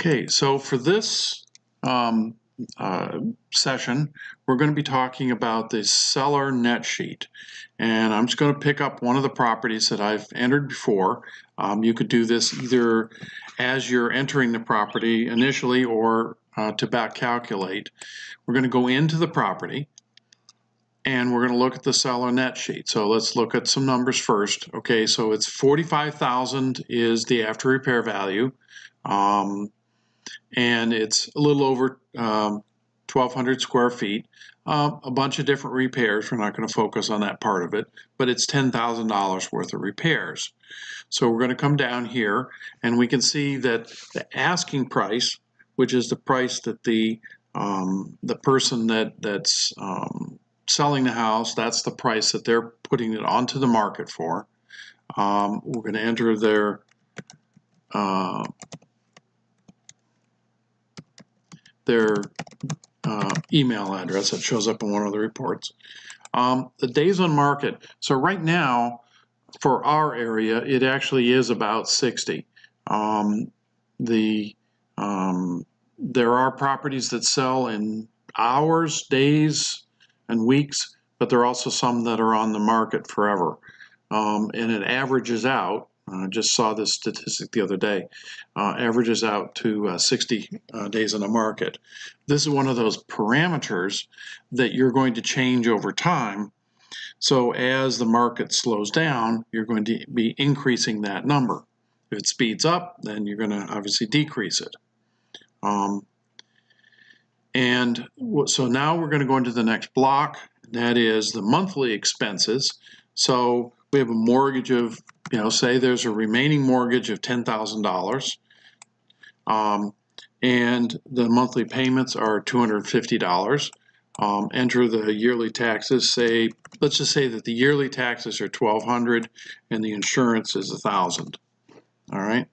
Okay, so for this session, we're going to be talking about the seller net sheet. And I'm just going to pick up one of the properties that I've entered before. You could do this either as you're entering the property initially or to back calculate. We're going to go into the property and we're going to look at the seller net sheet. So let's look at some numbers first. Okay, so it's $45,000 is the after repair value. And it's a little over 1,200 square feet. A bunch of different repairs. We're not going to focus on that part of it, but it's $10,000 worth of repairs. So we're going to come down here and we can see that the asking price, which is the price that the person that's selling the house, that's the price that they're putting it onto the market for. We're going to enter their email address that shows up in one of the reports. The days on market. So right now, for our area, it actually is about 60. There are properties that sell in hours, days, and weeks, but there are also some that are on the market forever. And it averages out. I just saw this statistic the other day, averages out to 60 days on the market. This is one of those parameters that you're going to change over time. So as the market slows down, you're going to be increasing that number. If it speeds up, then you're going to obviously decrease it. And so now we're going to go into the next block. That is the monthly expenses. So we have a mortgage of, say there's a remaining mortgage of $10,000, and the monthly payments are $250. Enter the yearly taxes. Let's just say that the yearly taxes are $1,200 and the insurance is $1,000. All right.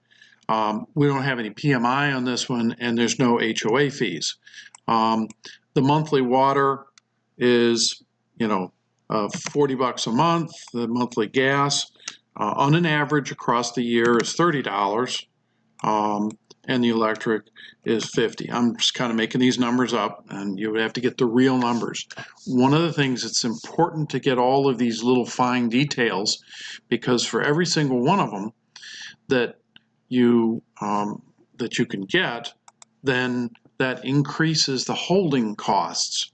We don't have any PMI on this one, and there's no HOA fees. The monthly water is, $40 a month. The monthly gas, on an average across the year, is $30, and the electric is $50. I'm just kind of making these numbers up, and you would have to get the real numbers. One of the things that's important to get all of these little fine details, because for every single one of them that you can get, then that increases the holding costs,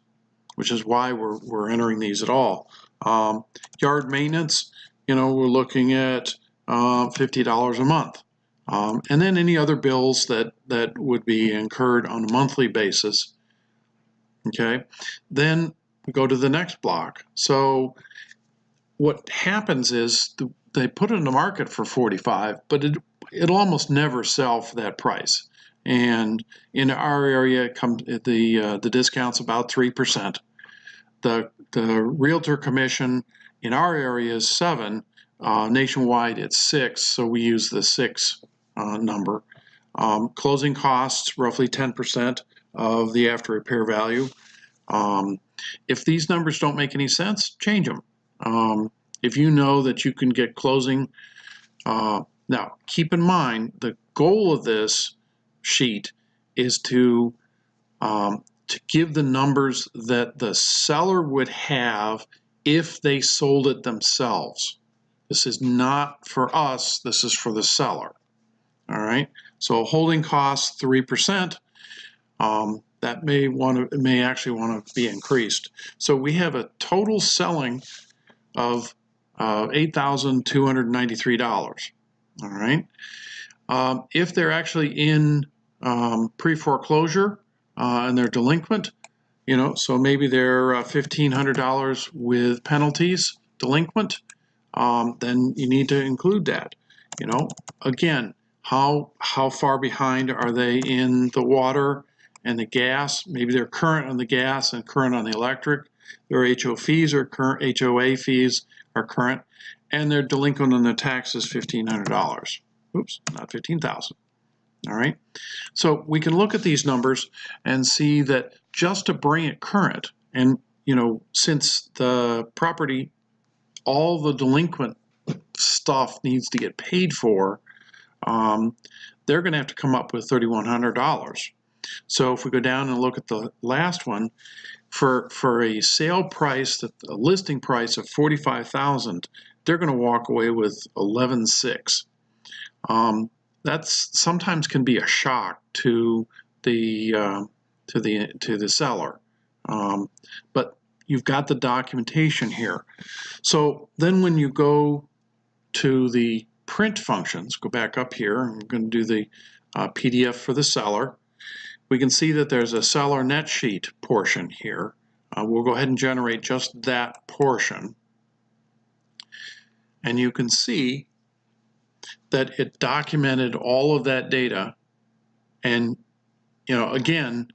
which is why we're entering these at all. Yard maintenance, we're looking at $50 a month. And then any other bills that would be incurred on a monthly basis. Okay, then we go to the next block. So what happens is they put it in the market for $45, but it'll almost never sell for that price. And in our area, the discount's about 3%. The realtor commission in our area is 7. Nationwide, it's 6. So we use the 6 number. Closing costs, roughly 10% of the after repair value. If these numbers don't make any sense, change them. If you know that you can get closing, now keep in mind the goal of this sheet is to give the numbers that the seller would have if they sold it themselves. This is not for us, this is for the seller. All right, so holding costs 3%, that may actually want to be increased. So we have a total selling of $8,293. All right, if they're actually in pre-foreclosure and they're delinquent, so maybe they're $1,500 with penalties delinquent, then you need to include that. Again, how far behind are they in the water and the gas? Maybe they're current on the gas and current on the electric. Their HOA fees are current, and they're delinquent on the taxes $1,500. Oops, not $15,000. All right, so we can look at these numbers and see that just to bring it current, and since the property, all the delinquent stuff needs to get paid for, they're going to have to come up with $3,100. So if we go down and look at the last one, for a sale price, a listing price of $45,000, they're going to walk away with $11,600. That's sometimes can be a shock to the seller, but you've got the documentation here. So then when you go to the print functions, go back up here, I'm going to do the PDF for the seller. We can see that there's a seller net sheet portion here. We'll go ahead and generate just that portion. And you can see that it documented all of that data. And, again,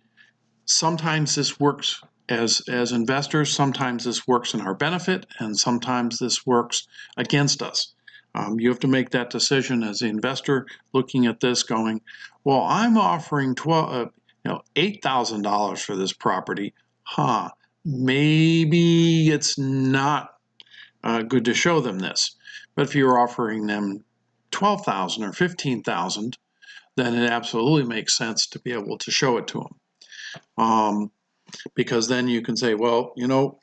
sometimes this works as investors, sometimes this works in our benefit, and sometimes this works against us. You have to make that decision as the investor looking at this going, well, I'm offering $8,000 for this property. Maybe it's not good to show them this. But if you're offering them $12,000 or $15,000, then it absolutely makes sense to be able to show it to them. Because then you can say, well,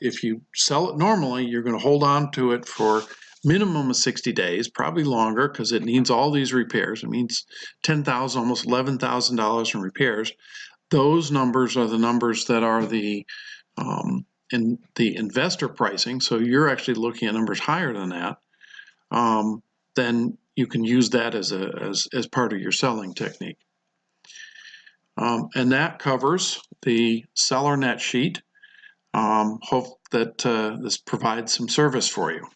if you sell it normally, you're going to hold on to it for minimum of 60 days, probably longer, because it needs all these repairs. It means $10,000, almost $11,000 in repairs. Those numbers are the numbers that are in the investor pricing. So you're actually looking at numbers higher than that. Then you can use that as part of your selling technique. And that covers the seller net sheet. Hope that this provides some service for you.